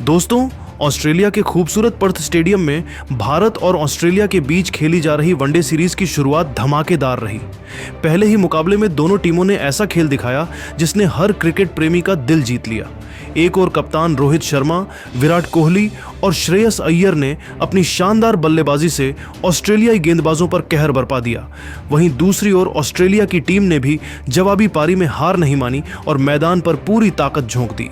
दोस्तों, ऑस्ट्रेलिया के खूबसूरत पर्थ स्टेडियम में भारत और ऑस्ट्रेलिया के बीच खेली जा रही वनडे सीरीज की शुरुआत धमाकेदार रही। पहले ही मुकाबले में दोनों टीमों ने ऐसा खेल दिखाया जिसने हर क्रिकेट प्रेमी का दिल जीत लिया। एक और कप्तान रोहित शर्मा, विराट कोहली और श्रेयस अय्यर ने अपनी शानदार बल्लेबाजी से ऑस्ट्रेलियाई गेंदबाजों पर कहर बरपा दिया। वहीं दूसरी ओर ऑस्ट्रेलिया की टीम ने भी जवाबी पारी में हार नहीं मानी और मैदान पर पूरी ताकत झोंक दी।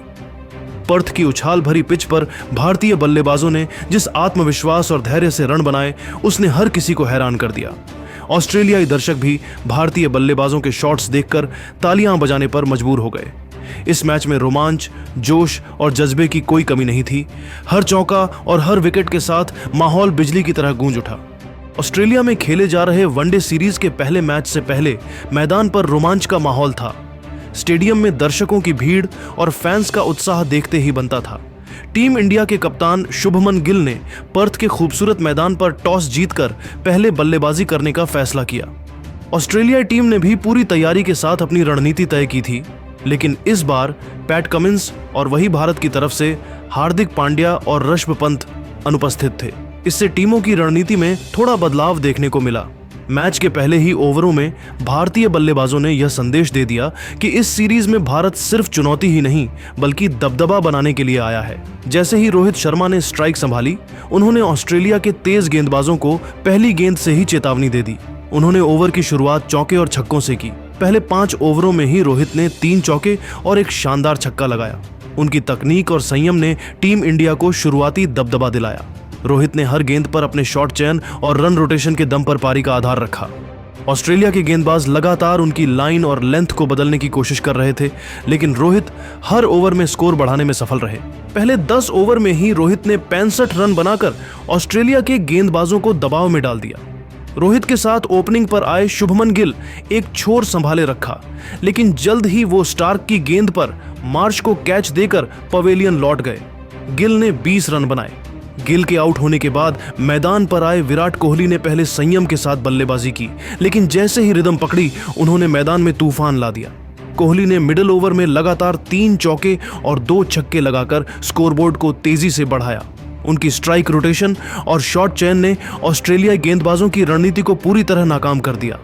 पर्थ की उछाल भरी पिच पर भारतीय बल्लेबाजों ने जिस आत्मविश्वास और धैर्य से रन बनाए, उसने हर किसी को हैरान कर दिया। ऑस्ट्रेलियाई दर्शक भी भारतीय बल्लेबाजों के शॉट्स देखकर तालियां बजाने पर मजबूर हो गए। इस मैच में रोमांच, जोश और जज्बे की कोई कमी नहीं थी। हर चौका और हर विकेट के साथ माहौल बिजली की तरह गूंज उठा। ऑस्ट्रेलिया में खेले जा रहे वनडे सीरीज के पहले मैच से पहले मैदान पर रोमांच का माहौल था। स्टेडियम में दर्शकों की भीड़ और फैंस का उत्साह देखते ही बनता था। टीम इंडिया के कप्तान शुभमन गिल ने पर्थ के खूबसूरत मैदान पर टॉस जीतकर पहले बल्लेबाजी करने का फैसला किया। ऑस्ट्रेलिया टीम ने भी पूरी तैयारी के साथ अपनी रणनीति तय की थी, लेकिन इस बार पैट कमिंस और वही भारत की तरफ से हार्दिक पांड्या और ऋषभ पंत अनुपस्थित थे। इससे टीमों की रणनीति में थोड़ा बदलाव देखने को मिला। मैच के पहले ही ओवरों में भारतीय बल्लेबाजों ने यह संदेश दे दिया कि इस सीरीज में भारत सिर्फ चुनौती ही नहीं बल्कि दबदबा बनाने के लिए आया है। जैसे ही रोहित शर्मा ने स्ट्राइक संभाली, उन्होंने ऑस्ट्रेलिया के तेज गेंदबाजों को पहली गेंद से ही चेतावनी दे दी। उन्होंने ओवर की शुरुआत चौके और छक्कों से की। पहले 5 ओवरों में ही रोहित ने 3 चौके और एक शानदार छक्का लगाया। उनकी तकनीक और संयम ने टीम इंडिया को शुरुआती दबदबा दिलाया। रोहित ने हर गेंद पर अपने शॉट चयन और रन रोटेशन के दम पर पारी का आधार रखा। ऑस्ट्रेलिया के गेंदबाज लगातार उनकी लाइन और लेंथ को बदलने की कोशिश कर रहे थे, लेकिन रोहित हर ओवर में स्कोर बढ़ाने में सफल रहे। पहले 10 ओवर में ही रोहित ने 65 रन बनाकर ऑस्ट्रेलिया के गेंदबाजों को दबाव में डाल दिया। रोहित के साथ ओपनिंग पर आए शुभमन गिल एक छोर संभाले रखा, लेकिन जल्द ही वो स्टार्क की गेंद पर मार्श को कैच देकर पवेलियन लौट गए। गिल ने 20 रन बनाए। गिल के आउट होने के बाद मैदान पर आए विराट कोहली ने पहले संयम के साथ बल्लेबाजी की, लेकिन जैसे ही रिदम पकड़ी, उन्होंने मैदान में तूफान ला दिया। कोहली ने मिडिल ओवर में लगातार 3 चौके और 2 छक्के लगाकर स्कोरबोर्ड को तेजी से बढ़ाया। उनकी स्ट्राइक रोटेशन और शॉट चयन ने ऑस्ट्रेलियाई गेंदबाजों की रणनीति को पूरी तरह नाकाम कर दिया।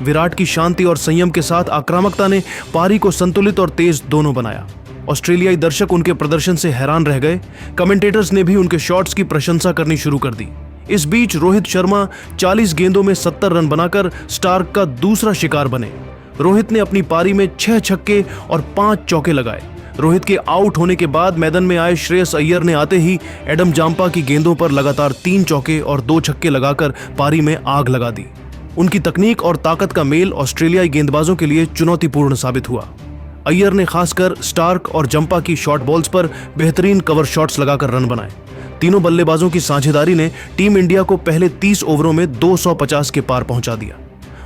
विराट की शांति और संयम के साथ आक्रामकता ने पारी को संतुलित और तेज दोनों बनाया। ऑस्ट्रेलियाई दर्शक उनके प्रदर्शन से हैरान रह गए। कमेंटेटर्स ने भी उनके शॉट्स की प्रशंसा करनी शुरू कर दी। इस बीच रोहित शर्मा 40 गेंदों में 70 रन बनाकर स्टार्क का दूसरा शिकार बने। रोहित ने अपनी पारी में 6 छक्के और 5 चौके लगाए। रोहित के आउट होने के बाद मैदान में आए श्रेयस अय्यर ने आते ही एडम जाम्पा की गेंदों पर लगातार 3 चौके और 2 छक्के लगाकर पारी में आग लगा दी। उनकी तकनीक और ताकत का मेल ऑस्ट्रेलियाई गेंदबाजों के लिए चुनौतीपूर्ण साबित हुआ। अय्यर ने खासकर स्टार्क और जंपा की शॉर्ट बॉल्स पर बेहतरीन कवर शॉट्स लगाकर रन बनाए। तीनों बल्लेबाजों की साझेदारी ने टीम इंडिया को पहले 30 ओवरों में 250 के पार पहुंचा दिया।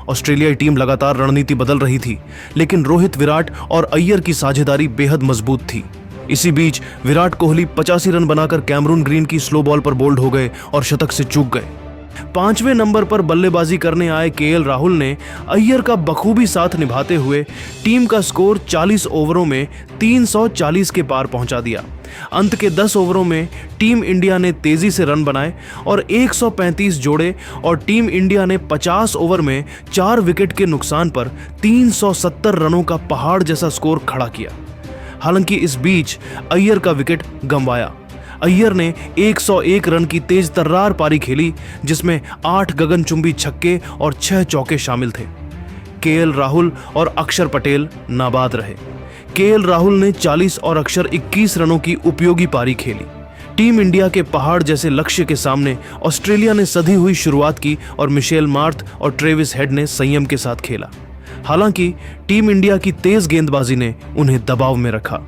ऑस्ट्रेलियाई टीम लगातार रणनीति बदल रही थी, लेकिन रोहित, विराट और अय्यर की साझेदारी बेहद मजबूत थी। इसी बीच विराट कोहली 85 रन बनाकर कैमरून ग्रीन की स्लो बॉल पर बोल्ड हो गए और शतक से चूक गए। 5वें नंबर पर बल्लेबाजी करने आए केएल राहुल ने अय्यर का बखूबी साथ निभाते हुए टीम का स्कोर 40 ओवरों में 340 के पार पहुंचा दिया। अंत के 10 ओवरों में टीम इंडिया ने तेजी से रन बनाए और 135 जोड़े और टीम इंडिया ने 50 ओवर में 4 विकेट के नुकसान पर 370 रनों का पहाड़ जैसा स्कोर खड़ा किया। हालांकि इस बीच अय्यर का विकेट गंवाया। अय्यर ने 101 रन की तेज तर्रार पारी खेली, जिसमें 8 गगनचुंबी छक्के और 6 चौके शामिल थे। केएल राहुल और अक्षर पटेल नाबाद रहे। केएल राहुल ने 40 और अक्षर 21 रनों की उपयोगी पारी खेली। टीम इंडिया के पहाड़ जैसे लक्ष्य के सामने ऑस्ट्रेलिया ने सधी हुई शुरुआत की और मिशेल मार्थ और ट्रेविस हेड ने संयम के साथ खेला। हालांकि टीम इंडिया की तेज गेंदबाजी ने उन्हें दबाव में रखा।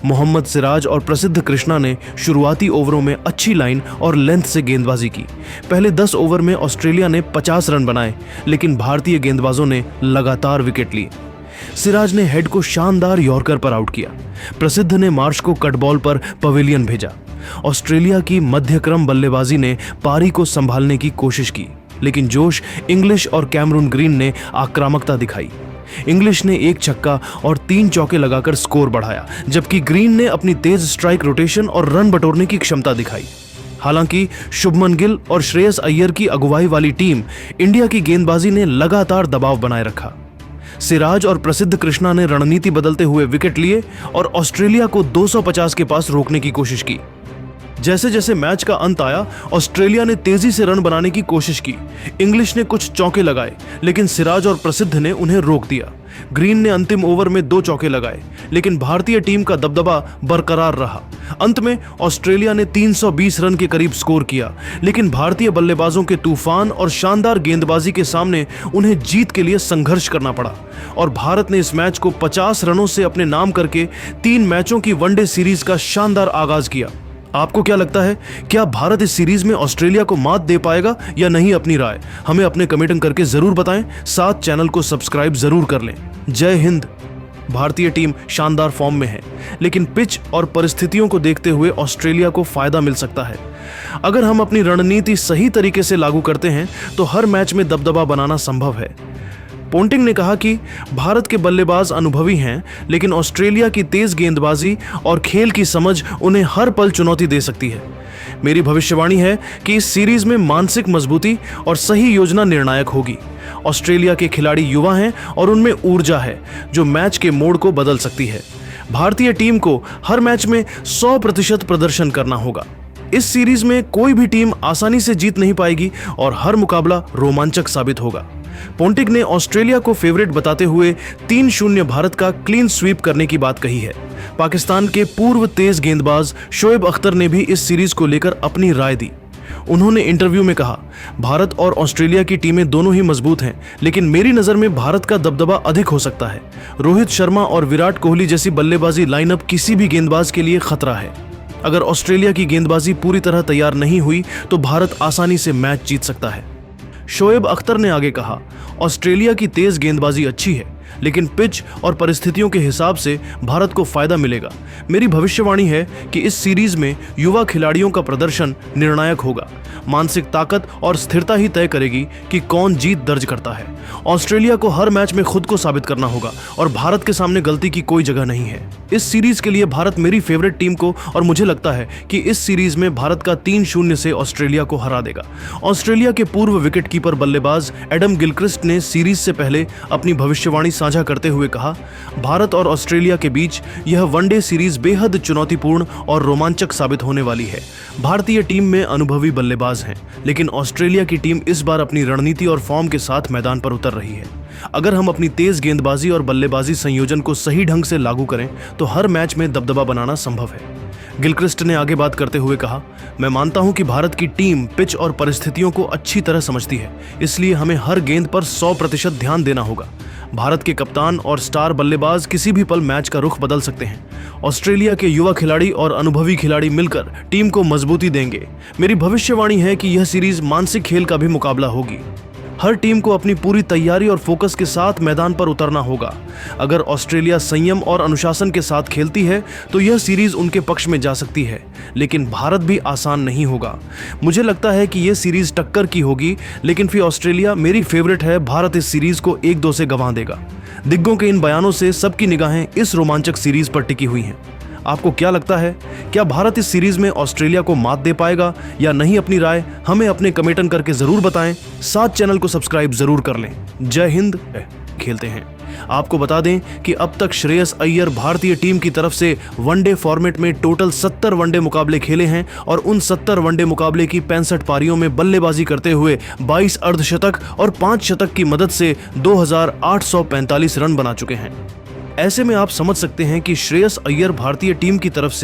मोहम्मद सिराज और प्रसिद्ध कृष्णा ने शुरुआती ओवरों में अच्छी लाइन और लेंथ से गेंदबाजी की। पहले 10 ओवर में ऑस्ट्रेलिया ने 50 रन बनाए, लेकिन भारतीय गेंदबाजों ने लगातार विकेट लिए। सिराज ने हेड को शानदार यॉर्कर पर आउट किया। प्रसिद्ध ने मार्श को कट बॉल पर पवेलियन भेजा। ऑस्ट्रेलिया की मध्यक्रम बल्लेबाजी ने पारी को संभालने की कोशिश की, लेकिन जोश इंग्लिश और कैमरून ग्रीन ने आक्रामकता दिखाई। इंग्लिश ने 1 छक्का और 3 चौके लगाकर स्कोर बढ़ाया, जबकि ग्रीन ने अपनी तेज स्ट्राइक रोटेशन और रन बटोरने की क्षमता दिखाई। हालांकि शुभमन गिल और श्रेयस अय्यर की अगुवाई वाली टीम इंडिया की गेंदबाजी ने लगातार दबाव बनाए रखा। सिराज और प्रसिद्ध कृष्णा ने रणनीति बदलते हुए विकेट लिए और ऑस्ट्रेलिया को 250 के पास रोकने की कोशिश की। जैसे जैसे मैच का अंत आया, ऑस्ट्रेलिया ने तेजी से रन बनाने की कोशिश की। इंग्लिश ने कुछ चौके लगाए, लेकिन सिराज और प्रसिद्ध ने उन्हें रोक दिया। ग्रीन ने अंतिम ओवर में 2 चौके लगाए, लेकिन भारतीय टीम का दबदबा बरकरार रहा। अंत में ऑस्ट्रेलिया ने 320 रन के करीब स्कोर किया, लेकिन भारतीय बल्लेबाजों के तूफान और शानदार गेंदबाजी के सामने उन्हें जीत के लिए संघर्ष करना पड़ा और भारत ने इस मैच को 50 रनों से अपने नाम करके 3 मैचों की वनडे सीरीज का शानदार आगाज किया। आपको क्या लगता है, क्या भारत इस सीरीज में ऑस्ट्रेलिया को मात दे पाएगा या नहीं? अपनी राय हमें अपने कमेंट करके जरूर बताएं। साथ चैनल को सब्सक्राइब जरूर कर लें। जय हिंद। भारतीय टीम शानदार फॉर्म में है, लेकिन पिच और परिस्थितियों को देखते हुए ऑस्ट्रेलिया को फायदा मिल सकता है। अगर हम अपनी रणनीति सही तरीके से लागू करते हैं तो हर मैच में दबदबा बनाना संभव है। पोंटिंग ने कहा कि भारत के बल्लेबाज अनुभवी हैं, लेकिन ऑस्ट्रेलिया की तेज गेंदबाजी और खेल की समझ उन्हें हर पल चुनौती दे सकती है। मेरी भविष्यवाणी है कि इस सीरीज में मानसिक मजबूती और सही योजना निर्णायक होगी। ऑस्ट्रेलिया के खिलाड़ी युवा हैं और उनमें ऊर्जा है जो मैच के मोड़ को बदल सकती है। भारतीय टीम को हर मैच में 100% प्रदर्शन करना होगा। इस सीरीज में कोई भी टीम आसानी से जीत नहीं पाएगी और हर मुकाबला रोमांचक साबित होगा। पोंटिंग ने ऑस्ट्रेलिया को फेवरेट बताते हुए 3-0 भारत का क्लीन स्वीप करने की बात कही है। पाकिस्तान के पूर्व तेज गेंदबाज शोएब अख्तर ने भी इस सीरीज को लेकर अपनी राय दी। उन्होंने इंटरव्यू में कहा, भारत और ऑस्ट्रेलिया की टीमें दोनों ही मजबूत हैं, लेकिन मेरी नजर में भारत का दबदबा अधिक हो सकता है। रोहित शर्मा और विराट कोहली जैसी बल्लेबाजी लाइनअप किसी भी गेंदबाज के लिए खतरा है। अगर ऑस्ट्रेलिया की गेंदबाजी पूरी तरह तैयार नहीं हुई तो भारत आसानी से मैच जीत सकता है। शोएब अख्तर ने आगे कहा, ऑस्ट्रेलिया की तेज गेंदबाजी अच्छी है, लेकिन पिच और परिस्थितियों के हिसाब से भारत को फायदा मिलेगा। मेरी भविष्यवाणी है कि इस सीरीज में युवा खिलाड़ियों का प्रदर्शन निर्णायक होगा। मानसिक ताकत और स्थिरता ही तय करेगी कि कौन जीत दर्ज करता है। ऑस्ट्रेलिया को हर मैच में खुद को साबित करना होगा और भारत के सामने गलती की कोई जगह नहीं है। इस सीरीज के लिए भारत मेरी फेवरेट टीम को और मुझे लगता है कि इस सीरीज में भारत का 3-0 से ऑस्ट्रेलिया को हरा देगा। ऑस्ट्रेलिया के पूर्व विकेटकीपर बल्लेबाज एडम गिलक्रिस्ट ने सीरीज से पहले अपनी भविष्यवाणी साझा करते हुए कहा, भारत और ऑस्ट्रेलिया के बीच यह वनडे सीरीज बेहद चुनौतीपूर्ण और रोमांचक साबित होने वाली है। भारतीय टीम में अनुभवी बल्लेबाज हैं, लेकिन ऑस्ट्रेलिया की टीम इस बार अपनी रणनीति और फॉर्म के साथ मैदान पर उतर रही है। अगर हम अपनी तेज गेंदबाजी और बल्लेबाजी संयोजन को सही ढंग से लागू करें तो हर मैच में दबदबा बनाना संभव है। गिलक्रिस्ट ने आगे बात करते हुए कहा, मैं मानता हूं कि भारत की टीम पिच और परिस्थितियों को अच्छी तरह समझती है, इसलिए हमें हर गेंद पर 100% ध्यान देना होगा। भारत के कप्तान और स्टार बल्लेबाज किसी भी पल मैच का रुख बदल सकते हैं। ऑस्ट्रेलिया के युवा खिलाड़ी और अनुभवी खिलाड़ी मिलकर टीम को मजबूती देंगे। मेरी भविष्यवाणी है कि यह सीरीज मानसिक खेल का भी मुकाबला होगी। हर टीम को अपनी पूरी तैयारी और फोकस के साथ मैदान पर उतरना होगा। अगर ऑस्ट्रेलिया संयम और अनुशासन के साथ खेलती है तो यह सीरीज उनके पक्ष में जा सकती है, लेकिन भारत भी आसान नहीं होगा। मुझे लगता है कि यह सीरीज टक्कर की होगी, लेकिन फिर ऑस्ट्रेलिया मेरी फेवरेट है। भारत इस सीरीज को 1-2 से गंवा देगा। दिग्गजों के इन बयानों से सबकी निगाहें इस रोमांचक सीरीज पर टिकी हुई हैं। आपको क्या लगता है, क्या भारत इस सीरीज में ऑस्ट्रेलिया को मात दे पाएगा या नहीं? अपनी राय हमें अपने कमेंट करके जरूर बताएं। साथ चैनल को सब्सक्राइब जरूर कर लें। जय हिंद। खेलते हैं। आपको बता दें कि अब तक श्रेयस अय्यर भारतीय टीम की तरफ से वनडे फॉर्मेट में टोटल 70 वनडे मुकाबले खेले हैं और उन 70 वनडे मुकाबले की 65 पारियों में बल्लेबाजी करते हुए 22 अर्धशतक और 5 शतक की मदद से 2845 रन बना चुके हैं। ऐसे में आप समझ सकते हैं कि श्रेयस अय्यर भारतीय टीम की तरफ से